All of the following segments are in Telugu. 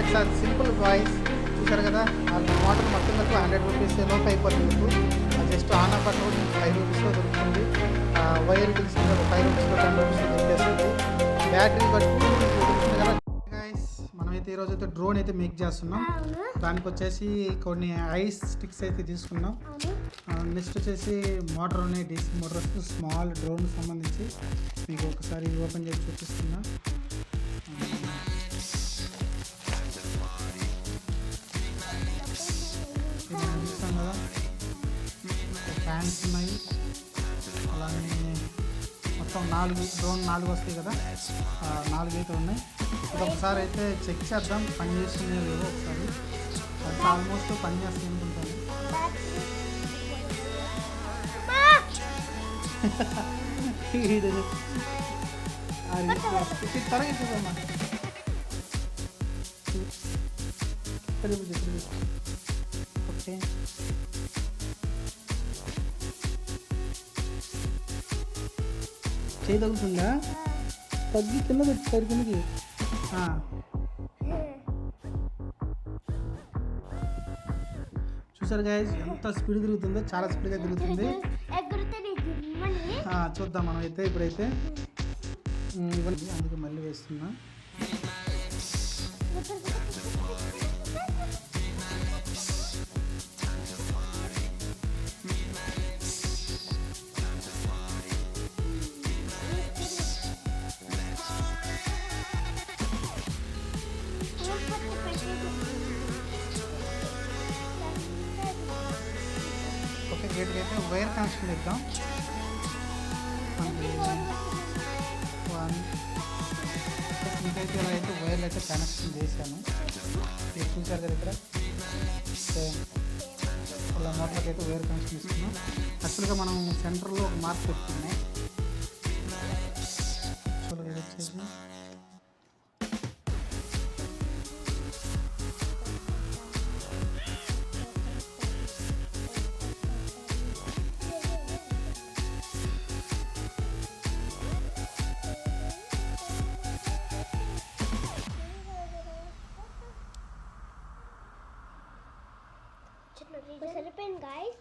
It's simple voice. చూసారు కదా, వాళ్ళ మోటార్ మొత్తం కలిపి 100 రూపీస్ లోపు అయిపోతుంది మీకు. జస్ట్ ఆన్ ఆఫ్ బటన్ కూడా 5 రూపీస్లో దొరుకుతుంది. వైర్ బిల్స్ 5 రూపీస్లో 10 రూపీస్లో దొరికేస్తుంది. బ్యాటరీ బట్టి దొరుకుతుంది కదా. గైస్, మనమైతే ఈరోజు అయితే డ్రోన్ అయితే మేక్ చేస్తున్నాం. దానికి వచ్చేసి కొన్ని ఐస్ స్టిక్స్ అయితే తీసుకున్నాం. నెక్స్ట్ వచ్చేసి మోటార్ ఉన్నాయి, డీసీ మోటార్స్, స్మాల్ డ్రోన్ సంబంధించి మీకు ఒకసారి ఓపెన్ చేసి చూపిస్తున్నా. చూస్తాం కదా, ఫ్యాన్స్ ఉన్నాయి. అలానే మొత్తం 4 వస్తాయి కదా, 4 అయితే ఉన్నాయి. ఇది ఒకసారి అయితే చెక్ చేద్దాం పని చేస్తున్నాయో లేవో ఒకసారి. అది ఆల్మోస్ట్ పని చేస్తాయి అనుకుంటాను. తరగమ్మా ఓకే. చేయి తగ్గుతుందా? తగ్గి కింద పెట్టి సరి కిందకి. చూసారు గైస్, ఎంత స్పీడ్ తిరుగుతుందో, చాలా స్పీడ్గా తిరుగుతుంది. చూద్దాం మనం అయితే ఇప్పుడైతే ఇవన్నీ, అందుకే మళ్ళీ వేస్తున్నా. ఓకే, గేట్కి అయితే వైర్ కనెక్షన్ ఇద్దాం. ఇంకైతే ఇలా అయితే వైర్లు అయితే కనెక్షన్ చేశాను. మీరు చూసారు కదా ఇక్కడ ఇలా మోటార్కి అయితే వైర్ కనెక్షన్ ఇస్తున్నాం. యాక్చువల్గా మనం సెంటర్లో ఒక మార్క్ పెట్టుకున్నాం. చూడండి, ఇది వచ్చేసి సరిపోయింది గైస్.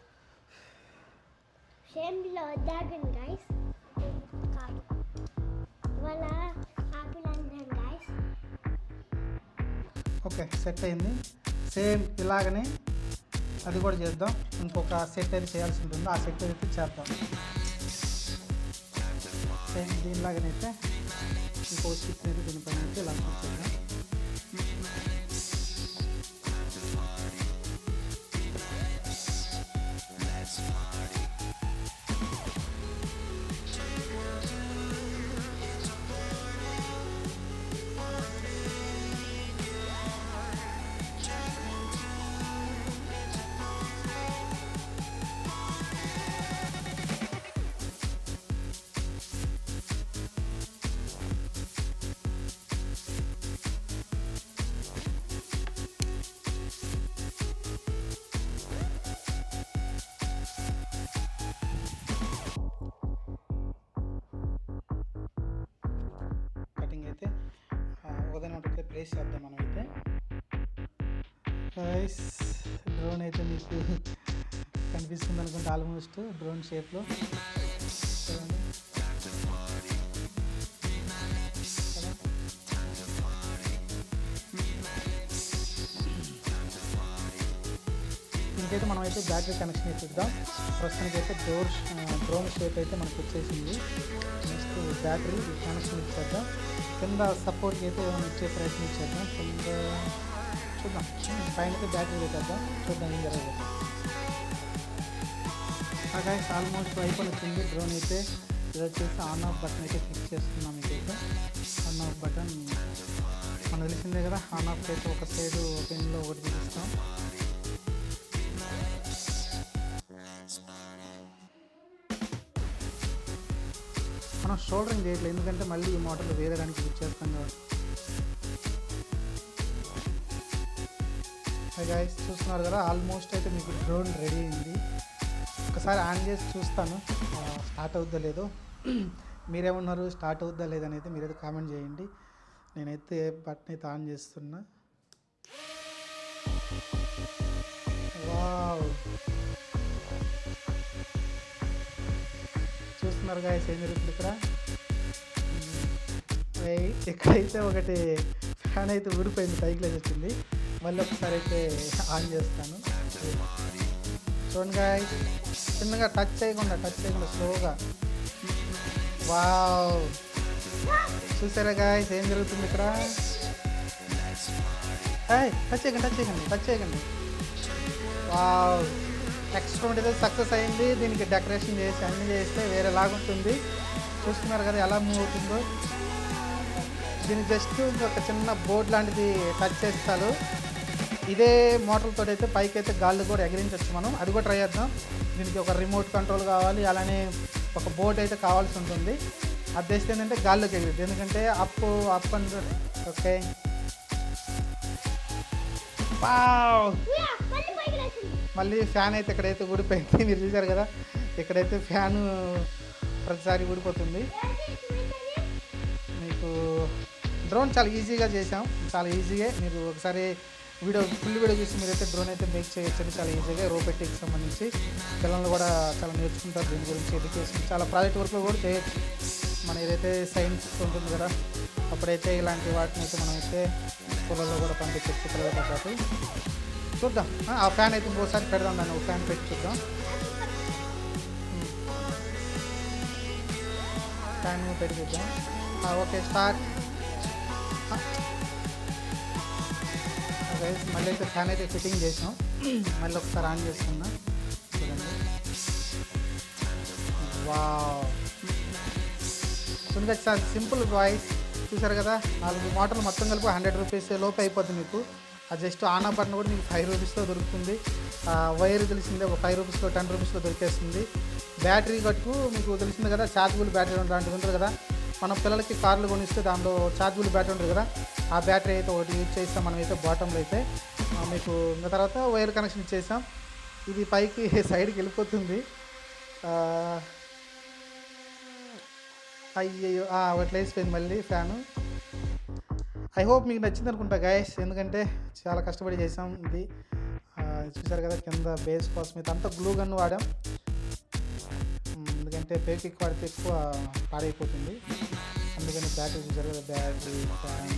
షేమ్లో వద్దాగండి గైస్. కాదు ఇవాళ ఆపిల్ అంటాను గైస్. ఓకే, సెట్ అయింది. సేమ్ ఇలాగనే అది కూడా చేద్దాం. ఇంకొక సెట్ అయితే చేయాల్సి ఉంటుంది. ఆ సెట్ అయితే చేద్దాం. సేమ్ దీనిలాగనైతే ఇంకో స్టిక్ అయితే దీనిపైన అయితే ఇలా చేద్దాం. అయితే ఒకదాని ప్లేస్ చేద్దాం మనం అయితే. గైస్, డ్రోన్ అయితే మీకు కనిపిస్తుంది అనుకుంటే ఆల్మోస్ట్ డ్రోన్ షేప్లో. చూడండి, ఇంకైతే మనం అయితే బ్యాటరీ కనెక్షన్ అయితే ఇద్దాం. ప్రస్తుతానికి అయితే డ్రోన్ షేప్ అయితే మనకు వచ్చేసింది. నెక్స్ట్ బ్యాటరీ కనెక్షన్ ఇచ్చేద్దాం. కింద సపోర్ట్కి అయితే ఏమైనా ఇచ్చే ప్రయత్నం చేద్దాం. కింద చూద్దాం, పైన అయితే బ్యాటరీ పెట్టేద్దాం. చూద్దాం ఏం జరగదు. గైస్, ఆల్మోస్ట్ అయిపోయి వచ్చింది డ్రోన్ అయితే. ఇది వచ్చేసి ఆన్ ఆఫ్ బటన్ అయితే క్లిక్ చేస్తున్నాం. ఇదైతే ఆన్ ఆఫ్ బటన్ మనకు తెలిసిందే కదా. ఆన్ ఆఫ్ అయితే ఒక సైడు పెన్లో ఒకటి చూపిస్తాం. మనం షోల్డరింగ్ చేయట్లేదు, ఎందుకంటే మళ్ళీ ఈ మోటార్లు వేరే దానికి యూజ్ చేస్తాం కాబట్టి. గైస్, చూస్తున్నారు కదా, ఆల్మోస్ట్ అయితే మీకు డ్రోన్ రెడీ అయింది. ఒకసారి ఆన్ చేసి చూస్తాను స్టార్ట్ అవుద్దా లేదో. మీరేమన్నారు, స్టార్ట్ అవుద్దా లేదనేది మీరైతే కామెంట్ చేయండి. నేనైతే బటన్ అయితే ఆన్ చేస్తున్నా. వావ్, చూస్తున్నారు గాయస్ ఏం జరుగుతుంది ఇక్కడ. ఇక్కడైతే ఒకటి ఫ్యాన్ అయితే ఊడిపోయింది, పైకి లేచి వచ్చింది. మళ్ళీ ఒకసారి అయితే ఆన్ చేస్తాను. చూడండి గాయస్, చిన్నగా టచ్ చేయకుండా స్లోగా. వావ్, చూసారా గాయస్ ఏం జరుగుతుంది ఇక్కడ. టచ్ చేయకండి. వావ్, ఎక్స్పెరిమెంట్ అయితే సక్సెస్ అయింది. దీనికి డెకరేషన్ చేసి అన్నీ చేస్తే వేరేలాగుంటుంది. చూస్తున్నారు కదా ఎలా మూవ్ అవుతుందో. దీన్ని జస్ట్ ఒక చిన్న బోర్డ్ లాంటిది టచ్ చేస్తారు. ఇదే మోటార్తో అయితే పైకి అయితే గాల్లో కూడా ఎగిరించవచ్చు మనం. అది కూడా ట్రై చేద్దాం. దీనికి ఒక రిమోట్ కంట్రోల్ కావాలి, అలానే ఒక బోట్ అయితే కావాల్సి ఉంటుంది. అది తెస్తే ఏంటంటే గాల్లోకి ఎగిరిద్ది, ఎందుకంటే అప్ అండ్ ఓకే. వావ్, మళ్ళీ ఫ్యాన్ అయితే ఇక్కడైతే ఊడిపోయింది. మీరు చూసారు కదా, ఇక్కడైతే ఫ్యాను ప్రతిసారి ఊడిపోతుంది. మీకు డ్రోన్ చాలా ఈజీగా చేసాం, చాలా ఈజీగా. మీరు ఒకసారి ఫుల్ వీడియో చూసి మీరైతే డ్రోన్ అయితే మేక్ చేయొచ్చు చాలా ఈజీగా. రోబోటిక్కి సంబంధించి పిల్లలు కూడా చాలా నేర్చుకుంటారు దీని గురించి. ఎడ్యుకేషన్ చాలా ప్రాజెక్ట్ వర్క్లో కూడా చేయొచ్చు. మన ఏదైతే సైన్స్ ఉంటుంది కదా, అప్పుడైతే ఇలాంటి వాటిని అయితే మనం అయితే స్కూళ్ళలో కూడా పంపించవచ్చు పిల్లలతో పాటు. చూద్దాం, ఆ ఫ్యాన్ అయితే ఇంకోసారి పెడదాం, దాన్ని ఒక ఫ్యాన్ పెట్టి చూద్దాం. ఫ్యాన్ పెట్టి చూద్దాం. Okay, start. మళ్ళీ అయితే ఫ్యాన్ అయితే ఫిట్టింగ్ చేసాం. మళ్ళీ ఒకసారి ఆన్ చేసుకున్నాం. చూడండి, వావ్, చూడండి చాలా సింపుల్ వాయిస్. చూసారు కదా, 4 మోటార్లు మొత్తం కలిపి 100 రూపీస్ లోపు అయిపోతుంది మీకు. అది జస్ట్ ఆన్ ఆఫ్ బటన్ కూడా మీకు 5 రూపీస్లో దొరుకుతుంది. వైర్ తెలిసిందే, ఒక 5 రూపీస్లో 10 రూపీస్లో దొరికేస్తుంది. బ్యాటరీ కట్టుకు మీకు తెలిసింది కదా, ఛార్జబుల్ బ్యాటరీ లాంటిది ఉంటుంది కదా. మనం పిల్లలకి కార్లు కొనిస్తే దాంట్లో ఛార్జబుల్ బ్యాటరీ ఉంటుంది కదా, ఆ బ్యాటరీ అయితే ఒకటి యూజ్ చేస్తాం మనమైతే బాటంలో అయితే. మీకు ఇంకా తర్వాత వైర్ కనెక్షన్ ఇచ్చేసాం. ఇది పైకి సైడ్కి వెళ్ళిపోతుంది. అయ్యయ్యో, ఒకటి లేచిపోయింది మళ్ళీ ఫ్యాను. ఐ హోప్ మీకు నచ్చింది అనుకుంటా గాయస్, ఎందుకంటే చాలా కష్టపడి చేసాం ఇది. చూసారు కదా, కింద బేస్ కోసం ఇదంతా గ్లూ గన్ వాడాం, ఎందుకంటే పేకిక్ వాడితే ఎక్కువ పాడైపోతుంది. అందుకని బ్యాటరీ చూసారు కదా, బ్యాటరీ ఫ్యాన్,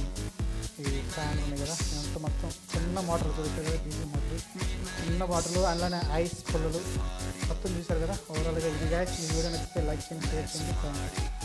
ఈ ఫ్యాన్ ఉన్నాయి కదా, ఇదంతా మొత్తం చిన్న మోటార్ దొరుకుతుంది కదా, డీజీ మోటార్, చిన్న మోటార్లు, అందులోనే ఐస్ పుల్లలు మొత్తం చూసారు కదా. ఓవరాల్గా ఇది గాయస్. ఈ వీడియో నచ్చితే లైక్ చేయండి, షేర్ చేయండి.